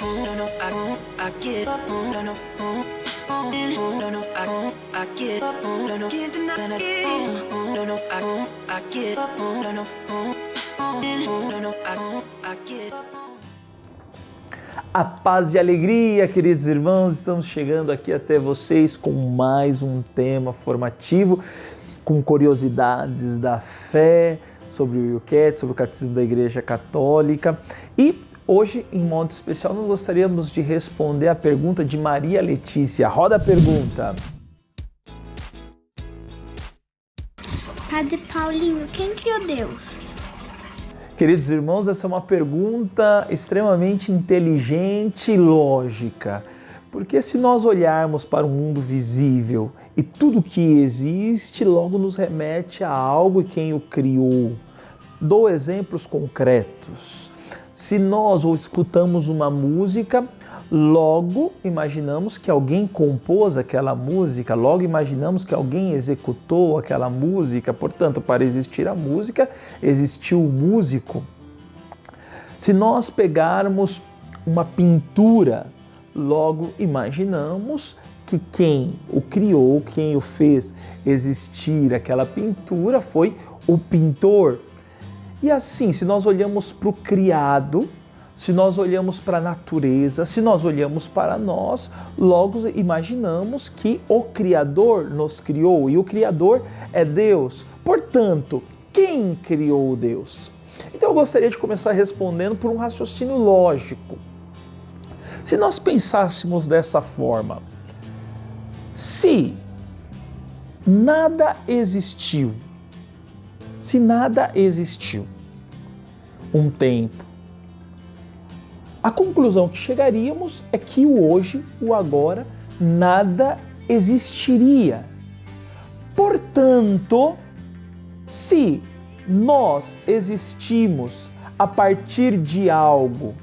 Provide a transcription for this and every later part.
No, no, I give up. No, no, no, no, I give up. No, no, can't deny it. No, no, I give up. No, no, no, no, I give up. A paz e alegria, queridos irmãos, estamos chegando aqui até vocês com mais um tema formativo, com curiosidades da fé, sobre o Yucat, sobre o Catecismo da Igreja Católica. E hoje, em modo especial, nós gostaríamos de responder a pergunta de Maria Letícia. Roda a pergunta. Padre Paulinho, quem criou Deus? Queridos irmãos, essa é uma pergunta extremamente inteligente e lógica, porque se nós olharmos para o mundo visível e tudo que existe logo nos remete a algo e quem o criou. Dou exemplos concretos. Se nós escutamos uma música, logo imaginamos que alguém compôs aquela música, logo imaginamos que alguém executou aquela música, portanto, para existir a música, existiu o músico. Se nós pegarmos uma pintura, logo imaginamos que quem o criou, quem o fez existir aquela pintura foi o pintor. E assim, se nós olhamos para o criado, se nós olhamos para a natureza, se nós olhamos para nós, logo imaginamos que o Criador nos criou e o Criador é Deus. Portanto, quem criou Deus? Então eu gostaria de começar respondendo por um raciocínio lógico. Se nós pensássemos dessa forma, se nada existiu um tempo, a conclusão que chegaríamos é que o hoje, o agora, nada existiria. Portanto, se nós existimos a partir de algo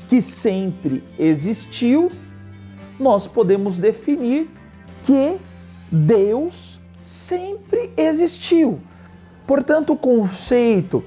que sempre existiu, nós podemos definir que Deus sempre existiu. Portanto, o conceito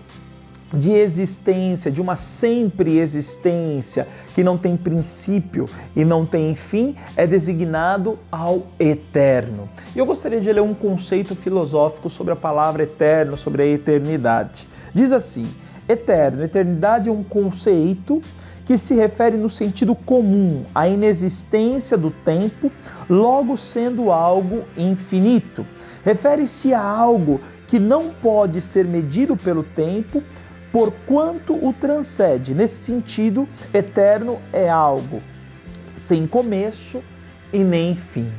de existência, de uma sempre existência que não tem princípio e não tem fim, é designado ao eterno. E eu gostaria de ler um conceito filosófico sobre a palavra eterno, sobre a eternidade. Diz assim: eterno, eternidade é um conceito que se refere no sentido comum à inexistência do tempo, logo sendo algo infinito. Refere-se a algo que não pode ser medido pelo tempo, porquanto o transcende. Nesse sentido, eterno é algo sem começo e nem fim.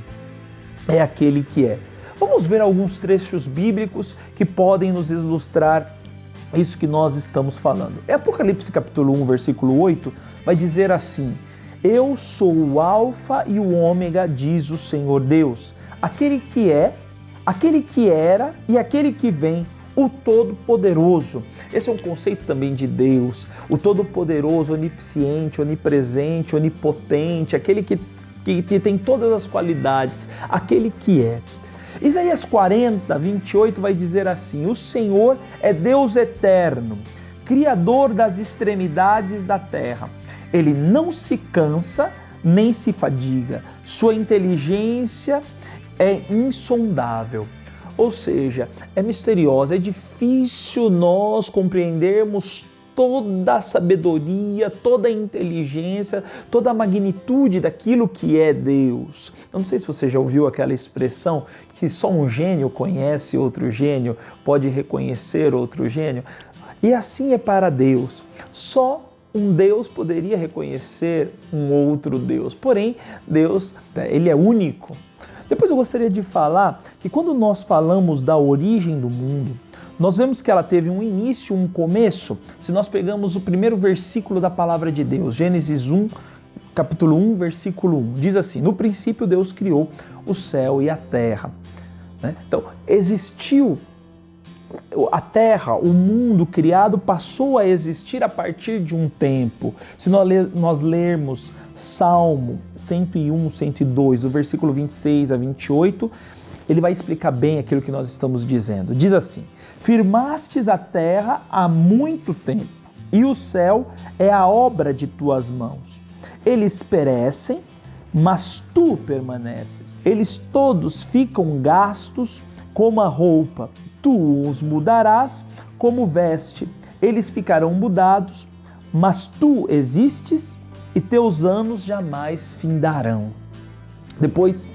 É aquele que é. Vamos ver alguns trechos bíblicos que podem nos ilustrar isso que nós estamos falando. Apocalipse capítulo 1, versículo 8, vai dizer assim: Eu sou o Alfa e o Ômega, diz o Senhor Deus, aquele que é, aquele que era e aquele que vem, o Todo-Poderoso. Esse é um conceito também de Deus, o Todo-Poderoso, onisciente, onipresente, onipotente, aquele que tem todas as qualidades, aquele que é. Isaías 40, 28 vai dizer assim: O Senhor é Deus eterno, Criador das extremidades da terra. Ele não se cansa nem se fadiga, sua inteligência é insondável. Ou seja, é misteriosa, é difícil nós compreendermos toda a sabedoria, toda a inteligência, toda a magnitude daquilo que é Deus. Eu não sei se você já ouviu aquela expressão que só um gênio conhece outro gênio, pode reconhecer outro gênio. E assim é para Deus. Só um Deus poderia reconhecer um outro Deus. Porém, Deus, ele é único. Depois eu gostaria de falar que quando nós falamos da origem do mundo, nós vemos que ela teve um início, um começo. Se nós pegamos o primeiro versículo da palavra de Deus, Gênesis 1, capítulo 1, versículo 1, diz assim: No princípio Deus criou o céu e a terra. Então, existiu a terra, o mundo criado passou a existir a partir de um tempo. Se nós lermos Salmo 101, 102, do versículo 26 a 28, ele vai explicar bem aquilo que nós estamos dizendo. Diz assim: Firmastes a terra há muito tempo, e o céu é a obra de tuas mãos. Eles perecem, mas tu permaneces. Eles todos ficam gastos como a roupa. Tu os mudarás como veste. Eles ficarão mudados, mas tu existes e teus anos jamais findarão. Depois,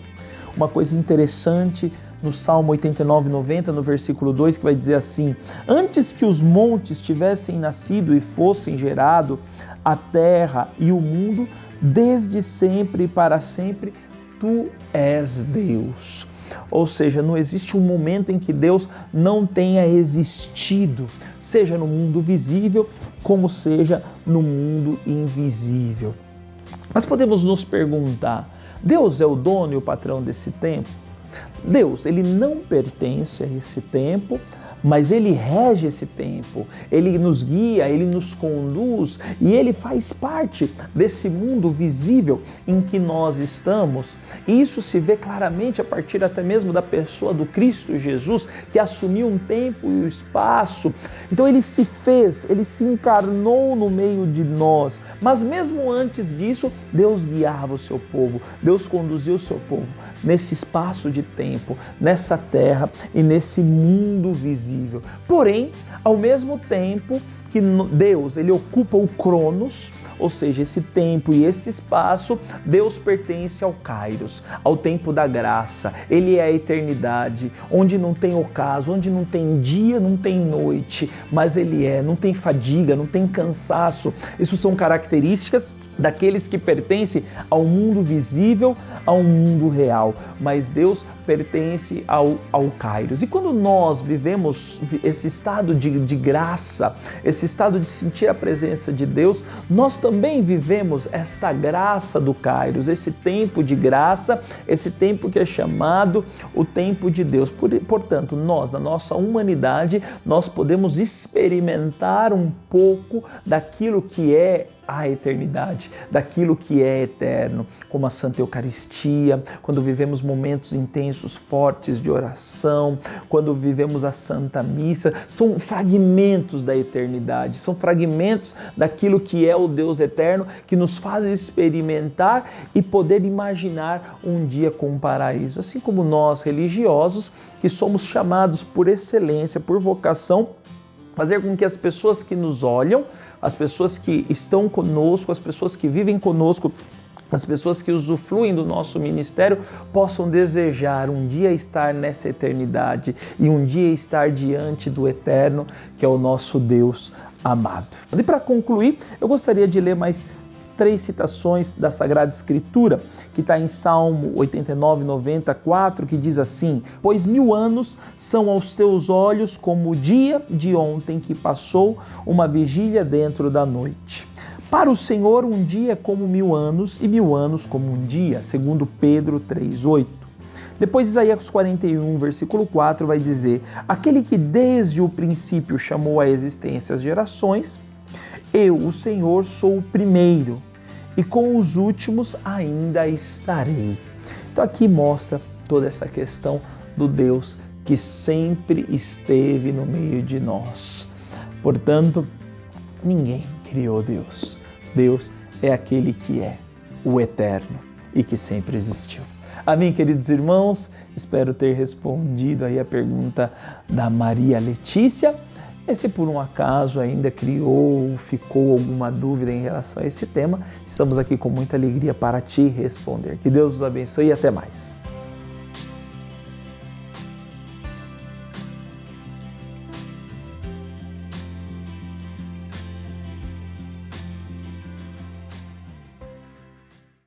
uma coisa interessante no Salmo 89, 90, no versículo 2, que vai dizer assim: antes que os montes tivessem nascido e fossem gerado, a terra e o mundo, desde sempre e para sempre, tu és Deus. Ou seja, não existe um momento em que Deus não tenha existido, seja no mundo visível, como seja no mundo invisível. Mas podemos nos perguntar, Deus é o dono e o patrão desse tempo? Deus, ele não pertence a esse tempo, mas ele rege esse tempo, ele nos guia, ele nos conduz e ele faz parte desse mundo visível em que nós estamos. E isso se vê claramente a partir até mesmo da pessoa do Cristo Jesus, que assumiu um tempo e o espaço. Então ele se fez, ele se encarnou no meio de nós. Mas mesmo antes disso, Deus guiava o seu povo, Deus conduziu o seu povo nesse espaço de tempo, nessa terra e nesse mundo visível. Porém, ao mesmo tempo que Deus ele ocupa o Cronos, ou seja, esse tempo e esse espaço, Deus pertence ao Kairos, ao tempo da graça. Ele é a eternidade, onde não tem ocaso, onde não tem dia, não tem noite, mas ele não tem fadiga, não tem cansaço. Isso são características daqueles que pertencem ao mundo visível, ao mundo real, mas Deus pertence ao Kairos. E quando nós vivemos esse estado de graça, esse estado de sentir a presença de Deus, nós também vivemos esta graça do Kairos, esse tempo de graça, esse tempo que é chamado o tempo de Deus. Portanto, nós, na nossa humanidade, nós podemos experimentar um pouco daquilo que é a eternidade, daquilo que é eterno, como a Santa Eucaristia, quando vivemos momentos intensos, fortes de oração, quando vivemos a Santa Missa, são fragmentos da eternidade, são fragmentos daquilo que é o Deus eterno, que nos faz experimentar e poder imaginar um dia com um paraíso. Assim como nós, religiosos, que somos chamados por excelência, por vocação, fazer com que as pessoas que nos olham, as pessoas que estão conosco, as pessoas que vivem conosco, as pessoas que usufruem do nosso ministério possam desejar um dia estar nessa eternidade e um dia estar diante do eterno, que é o nosso Deus amado. E para concluir, eu gostaria de ler mais 3 citações da Sagrada Escritura, que está em Salmo 89, 94, que diz assim: pois 1000 anos são aos teus olhos como o dia de ontem que passou, uma vigília dentro da noite. Para o Senhor um dia é como 1000 anos e 1000 anos como um dia, segundo Pedro 3,8. Depois Isaías 41, versículo 4 vai dizer: aquele que desde o princípio chamou à existência as gerações, eu, o Senhor, sou o primeiro, e com os últimos ainda estarei. Então aqui mostra toda essa questão do Deus que sempre esteve no meio de nós. Portanto, ninguém criou Deus. Deus é aquele que é o eterno e que sempre existiu. Amém, queridos irmãos? Espero ter respondido aí a pergunta da Maria Letícia. E se por um acaso ainda ficou alguma dúvida em relação a esse tema, estamos aqui com muita alegria para te responder. Que Deus os abençoe e até mais.